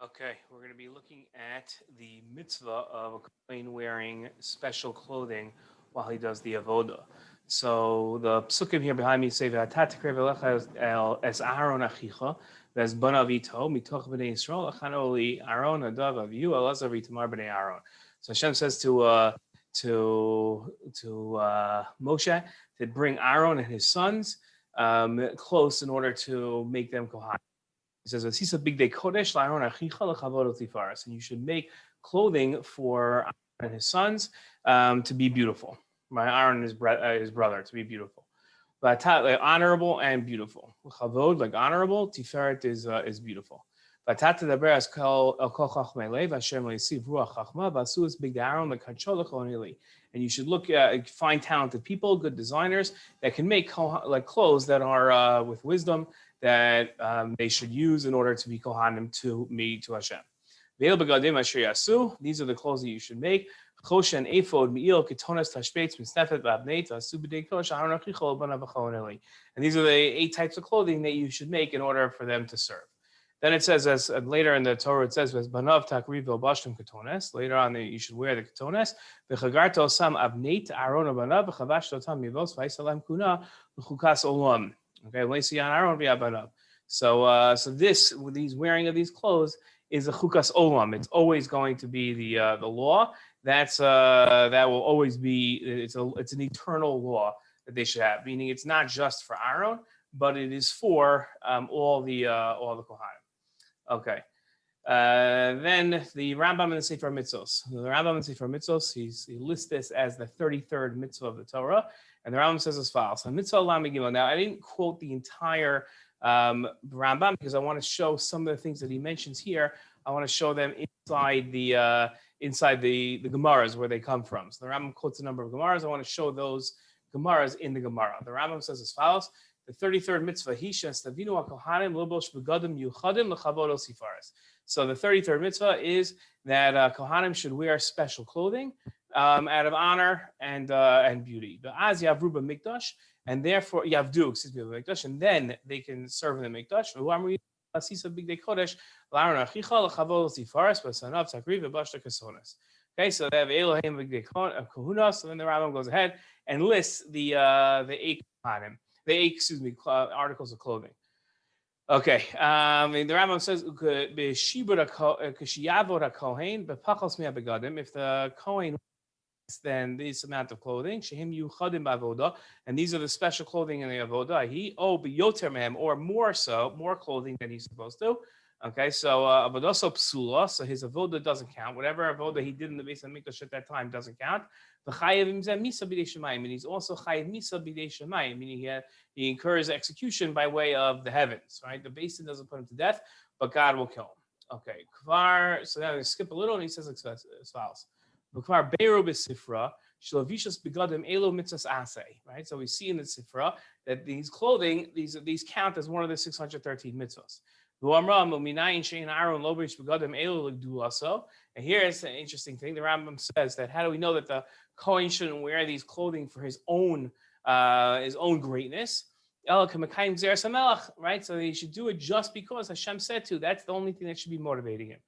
Okay, we're going to be looking at the mitzvah of a Cohen wearing special clothing while he does the avodah. So the psukim here behind me say "V'atat tikrev elecha es Aaron achicha v'es banav ito mitoch bnei Yisrael achano li Aaron adav avihu elazar v'tamar bnei Aaron." So Hashem says to Moshe to bring Aaron and his sons close in order to make them Cohain. He says, "Asisa big day kodesh la'aron achicha lechavod tifaras," and you should make clothing for Aaron and his sons to be beautiful. Aaron and his brother to be beautiful, but like honorable and beautiful. Chavod, like honorable. Tiferet is beautiful. And you should look find talented people, good designers that can make like clothes that are with wisdom that they should use in order to be kohanim to me, to Hashem. These are the clothes that you should make. And these are the 8 types of clothing that you should make in order for them to serve. Then it says, as later in the Torah, it says, later on, you should wear the ketones. Okay, so these wearing of these clothes is a chukas olam. It's always going to be the law. That will always be. It's an eternal law that they should have. Meaning, it's not just for Aaron, but it is for all the Cohaim. Okay. Then the Rambam and the Sefer Mitzvos. The Rambam and Sefer Mitzvos, he lists this as the 33rd mitzvah of the Torah. And the Rambam says as follows. So mitzvah lam gimel. Now, I didn't quote the entire Rambam because I want to show some of the things that he mentions here. I want to show them inside the Gemaras where they come from. So the Rambam quotes a number of Gemaras. I want to show those Gemaras in the Gemara. The Rambam says as follows. The 33rd mitzvah, so the 33rd mitzvah is that Kohanim should wear special clothing out of honor and beauty. And therefore, mikdash, and then they can serve in the mikdash. Okay, so they have Elohim Kehuna. So then the Rambam goes ahead and lists the 8 Kohanim. The 8, articles of clothing. Okay, the Rambam says, if the Cohen then this amount of clothing, and these are the special clothing in the avodah, or more clothing than he's supposed to. Okay, so avodah psula, so his avodah doesn't count. Whatever avodah he did in the base of mikdash at that time doesn't count. The chayiv misa b'dei shemayim, and he's also chayiv misa b'dei shemayim, meaning he incurs execution by way of the heavens. Right, the basin doesn't put him to death, but God will kill him. Okay, kvar. So now we skip a little, and he says as follows: Kvar beiru b'sifra shlovishas begadim elo mitzvahs asay. Right, so we see in the sifra that these clothing, these count as one of the 613 mitzvahs. And here is an interesting thing. The Rambam says that how do we know that the Cohen shouldn't wear these clothing for his own greatness? Right? So he should do it just because Hashem said to. That's the only thing that should be motivating him.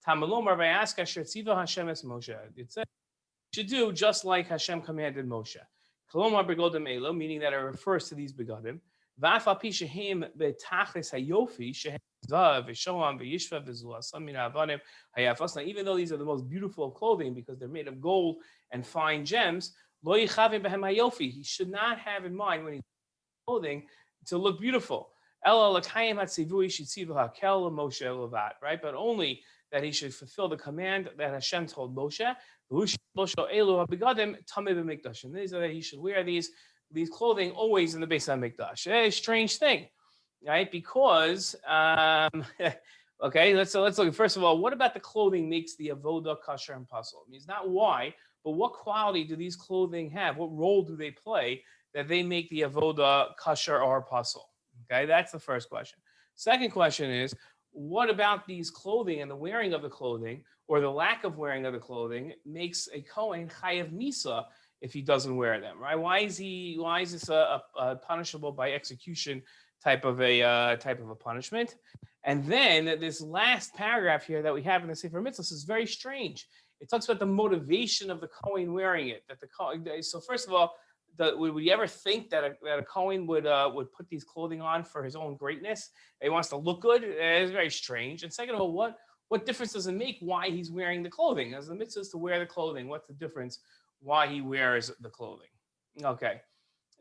It said he should do just like Hashem commanded Moshe. Meaning that it refers to these begadim. Even though these are the most beautiful of clothing because they're made of gold and fine gems, he should not have in mind when he's clothing to look beautiful. Right? But only that he should fulfill the command that Hashem told Moshe. And these are that he should wear these clothing always in the base of mikdash. A strange thing. Right, because okay, let's look. First of all, what about the clothing makes the avodah kosher and posul? I mean, it's not why, but what quality do these clothing have? What role do they play that they make the avodah kosher or posul? Okay, that's the first question. Second question is, what about these clothing and the wearing of the clothing or the lack of wearing of the clothing makes a Cohen chayav misa if he doesn't wear them? Right? Why is this punishable by execution? type of a punishment. And then this last paragraph here that we have in the Sefer Mitzvahs is very strange. It talks about the motivation of the Cohen wearing it. So first of all, would we ever think that a Cohen would put these clothing on for his own greatness? He wants to look good. It's very strange. And second of all, what difference does it make why he's wearing the clothing? As the mitzvah is to wear the clothing, what's the difference why he wears the clothing? Okay.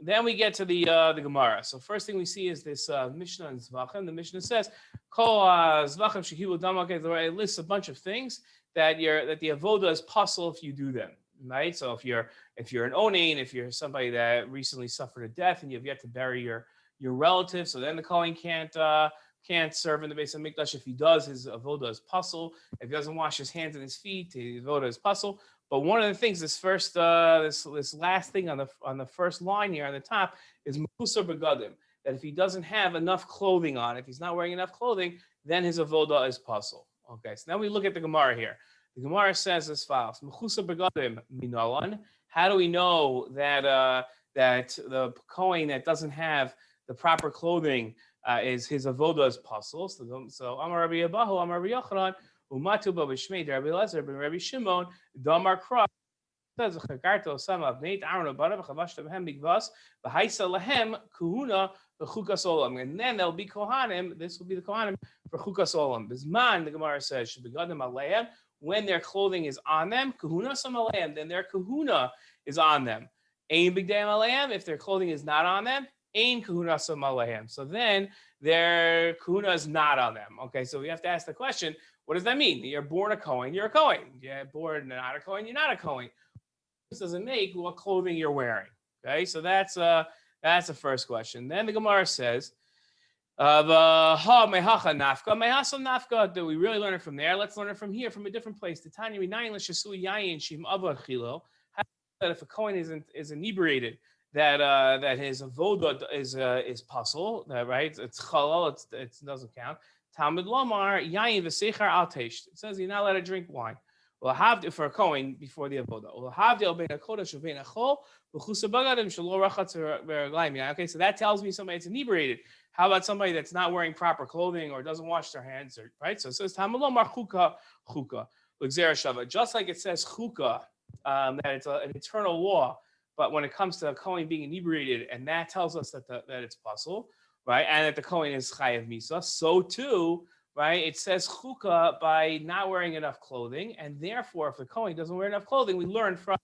Then we get to the Gemara. So first thing we see is this Mishnah and Zvachim. The Mishnah says, "Kol Zvachim shehilu damak." It lists a bunch of things that the avodah is posul if you do them, right? So if you're an onain, if you're somebody that recently suffered a death and you've yet to bury your relative, so then the Cohen can't serve in the base of mikdash. If he does, his avodah is posul. If he doesn't wash his hands and his feet, his avodah is posul. But one of the things, this last thing on the first line here on the top is mechusar begadim, that if he doesn't have enough clothing on, if he's not wearing enough clothing, then his avodah is posul. Okay, so now we look at the Gemara here. The Gemara says as follows: mechusar begadim minalan. How do we know that the Cohen that doesn't have the proper clothing is his avodah is posul? So Amar Rabbi Abahu, Amar Rabbi Yochanan. Umatu b'shmei Rabbi Lezer ben Rabbi Shimon damar kra says chakarto some of Nate Aaron abadav chavashta behem mikvas v'haisa lehem Kehuna v'chukas olam, and then there'll be Cohanim. This will be the Cohanim for chukas olam. Bisman, the Gemara says, should be begadim aleim, when their clothing is on them. Kehuna some aleim, then their Kehuna is on them. Ein bigdayim aleim, if their clothing is not on them. Ein Kehuna some aleim, so then their Kehuna is not on them. Okay, so we have to ask the question. What does that mean? You're born a Cohen, you're a Cohen. You're born not a Cohen, you're not a Cohen. This doesn't make what clothing you're wearing. Okay, so that's the first question. Then the Gemara says, nafka. Do we really learn it from there? Let's learn it from here, from a different place. The Tanya Minayin l'shasui yayin shim avad chilo. That if a Cohen is inebriated, that his avodah is posul, right? It's chalal. It doesn't count. Talmud Lomar yayin v'seichar al teisht. It says you're not allowed to drink wine. Well, have for a Cohen before the avodah. Well, have the obein hakodesh obein achol v'chusa bagadim shelo rachatz v'raglayim. Okay, so that tells me somebody that's inebriated. How about somebody that's not wearing proper clothing or doesn't wash their hands, right? So it says Talmud Lomar chuka l'gzera shava. Just like it says chuka, that it's an eternal law. But when it comes to a Cohen being inebriated, and that tells us that it's posul, right, and that the Cohen is chayav misa, so too, right, it says chukah by not wearing enough clothing, and therefore, if the Cohen doesn't wear enough clothing, we learn from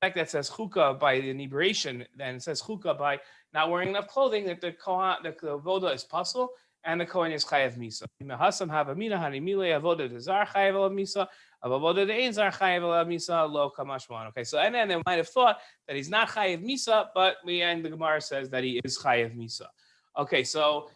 the fact that says chukah by the inebriation, then it says chukah by not wearing enough clothing, that the avodah is posul, and the Cohen is chayav misa. Okay, so and then they might have thought that he's not chayav misa, but the Gemara says that he is chayav misa. Okay, so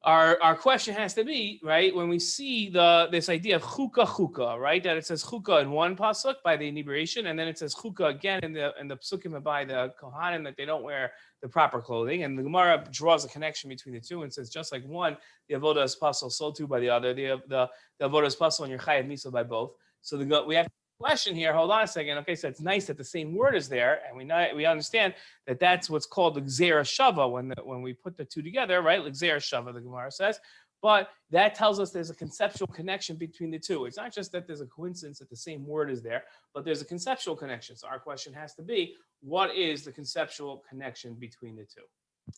our question has to be, right, when we see this idea of chukah, right, that it says chukah in one pasuk by the inebriation, and then it says chukah again in the psukim by the Cohain, that they don't wear the proper clothing, and the Gemara draws a connection between the two and says just like one, the avodah is pasul, so too by the other, the avodah is pasul and you're chayav misa by both. So we have a question here. Hold on a second. Okay, so it's nice that the same word is there, and we understand that that's what's called the gzera shava when we put the two together, right? Gzera shava, the Gemara says. But that tells us there's a conceptual connection between the two. It's not just that there's a coincidence that the same word is there, but there's a conceptual connection. So our question has to be, what is the conceptual connection between the two?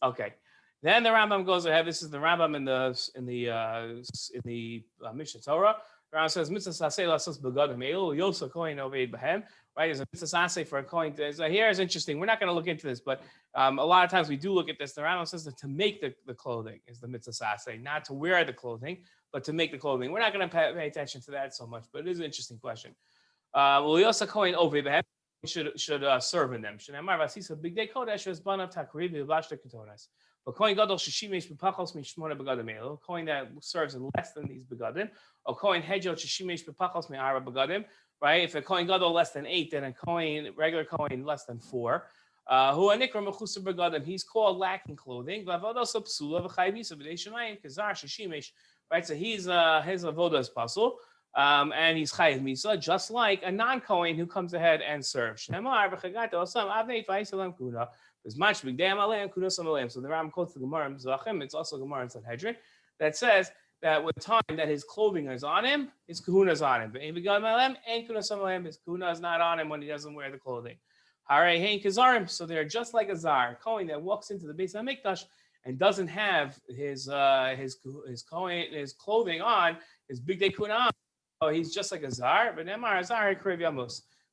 Okay. Then the Rambam goes ahead. This is the Rambam in the Mishnah Torah. The Rambam says, "Mitzvah saseh lasos begadim elu yosa Cohen obeid behem." Right? There's a mitzvah saseh for a Cohen. Here is interesting. We're not going to look into this, but a lot of times we do look at this. The Rambam says that to make the clothing is the mitzvah saseh, not to wear the clothing, but to make the clothing. We're not going to pay attention to that so much, but it is an interesting question. Well, yosa Cohen obeid behem should serve in them. Shneimar vasisa bigdei kodesh es banav takriv v'lashta ketonas. But Cohen gadol shishimesh b'pachos mishmona begadim elu. Cohen that serves in less than these begadim. Or Cohen hedjot shishimesh b'pachos me'ara begadim. Right? If a Cohen gadol less than 8, then a regular Cohen less than 4. Who anikra mechusar begadim. He's called lacking clothing. V'avodos psula v'chayav misa b'dei shemayim kazar shishimesh. Right? So his avodah is posul. And he's chayav misa, just like a non-Cohen who comes ahead and serves. So the Rambam quotes the Gemara in Zvachim. It's also Gemara in Sanhedrin that says that with time that his clothing is on him, his Kehuna is on him. But his Kehuna is not on him when he doesn't wear the clothing. So they're just like a zar, Cohen that walks into the Beis HaMikdash and doesn't have his Cohen, his clothing on, his big day Kehuna on. So he's just like a zar. But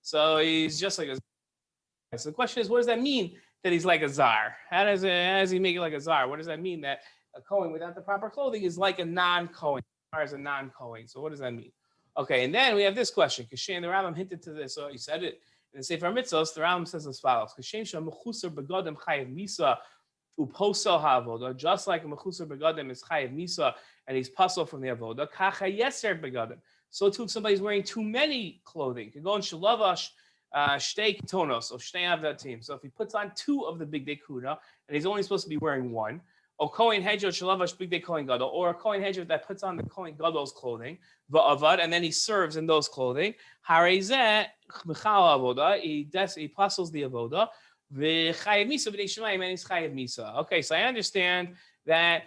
so he's just like a zar. So the question is, what does that mean that he's like a zar? How does he make it like a zar? What does that mean that a Cohen without the proper clothing is like a non-Cohen, as a non-Cohen? So what does that mean? Okay, and then we have this question. Kashem, the Rambam hinted to this, so he said it in the Sefer Mitzvos. The Rambam says as follows: Kashem shemachusar begadim chayiv misa uposel ha'avodah. Just like a mechusar begadim is chayiv misa and he's posul from the avodah. Kacha yeser begadim. So too, if somebody's wearing too many clothing, can go in shalavash. Shtei tonos of shtei avdatim. So if he puts on 2 of the big day Kehuna and he's only supposed to be wearing 1, or Cohen hedger shalavash big day Cohen gadol, or a Cohen hedger that puts on the Cohen gadol's clothing, va'avad, and then he serves in those clothing. Harezeh mechal avodah. He postles the avodah. V'chayev misa b'nei shemayim, and he's chayev misa. Okay, so I understand that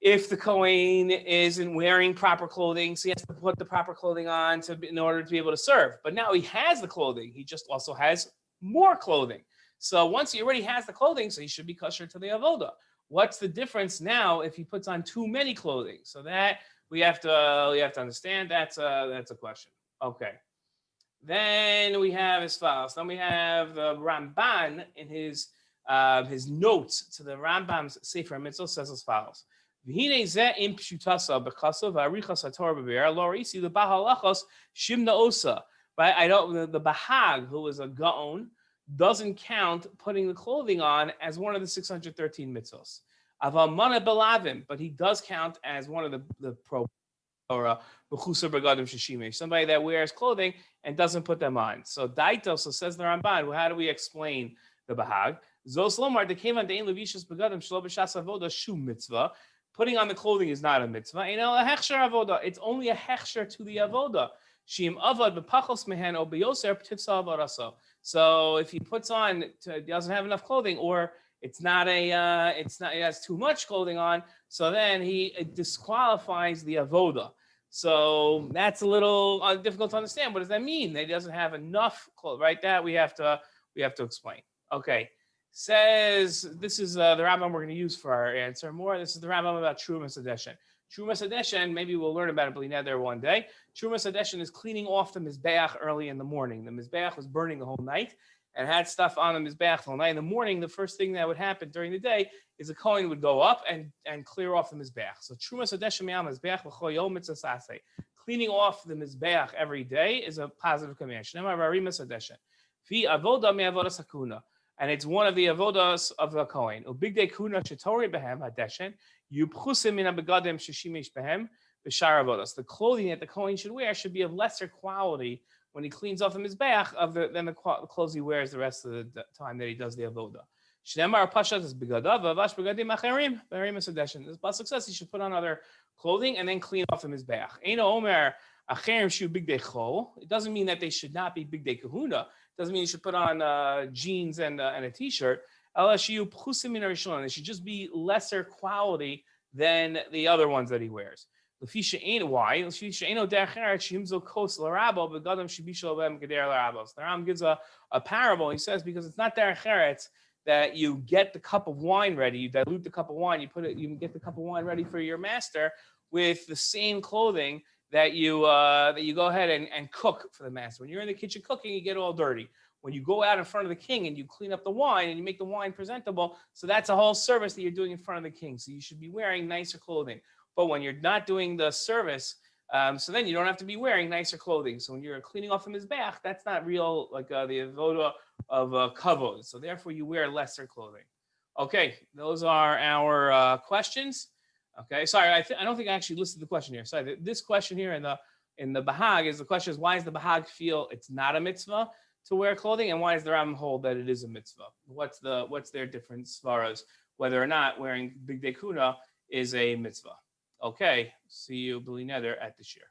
if the Cohen isn't wearing proper clothing, so he has to put the proper clothing on in order to be able to serve. But now he has the clothing. He just also has more clothing. So once he already has the clothing, so he should be kosher to the avodah. What's the difference now if he puts on too many clothing? So that we have to understand. That's a question. Okay. Then we have as follows. Then we have the Ramban in his notes to the Rambam's Sefer Mitzvah says as follows. But I don't, the Behag, who is a Gaon, doesn't count putting the clothing on as one of the 613 mitzvahs. But he does count as one of the pro or somebody that wears clothing and doesn't put them on. So Daito, so says the Ramban, well, how do we explain the Behag? Putting on the clothing is not a mitzvah. It's only a hechsher to the avodah. So if he puts on, doesn't have enough clothing, or it has too much clothing on, so then he disqualifies the avodah. So that's a little difficult to understand. What does that mean? That he doesn't have enough clothing, right? That we have to explain. Okay. Says, this is the Rambam we're going to use for our answer more. This is the Rambam about Trumas Adeshen. Trumas Adeshen, maybe we'll learn about it, but there one day. Trumas Adeshen is cleaning off the Mizbeach early in the morning. The Mizbeach was burning the whole night and had stuff on the Mizbeach the whole night. In the morning, the first thing that would happen during the day is the Cohen would go up and clear off the Mizbeach. So Trumas Adeshen me'al Mizbeach l'chol yom mitzvah saseh. Cleaning off the Mizbeach every day is a positive command. Shneimar Rimas Adeshen. Fi avodah me'avodah sakuna. And it's one of the avodas of the Cohen. Ubig day Kehuna shetori behem hadeshen yupchusim min habegadim sheshimish behem b'shar avodas. The clothing that the Cohen should wear should be of lesser quality when he cleans off the mizbeach than the clothes he wears the rest of the time that he does the avoda. Shneimar pashat is begadav avash begadim acherim b'rimas hadeshen. This pasuk says he should put on other clothing and then clean off the mizbeach. Eino omer acherim shu big day chol. It doesn't mean that they should not be big day Kehuna. Doesn't mean you should put on jeans and a t-shirt. They should just be lesser quality than the other ones that he wears. Why? The Ram gives a parable. He says because it's not derech eretz that you get the cup of wine ready, you dilute the cup of wine, you get the cup of wine ready for your master with the same clothing that you go ahead and cook for the master. When you're in the kitchen cooking, you get all dirty. When you go out in front of the king and you clean up the wine and you make the wine presentable, so that's a whole service that you're doing in front of the king. So you should be wearing nicer clothing. But when you're not doing the service, so then you don't have to be wearing nicer clothing. So when you're cleaning off the mizbeach, that's not real like the avodah of kavod. So therefore you wear lesser clothing. Okay, those are our questions. Okay, sorry, I don't think I actually listed the question here. Sorry, this question here in the Behag is the question is why does the Behag feel it's not a mitzvah to wear clothing, and why does the Rambam hold that it is a mitzvah? What's their difference as far as whether or not wearing big day Kehuna is a mitzvah? Okay, see you, B'li Neder, at the Shiur.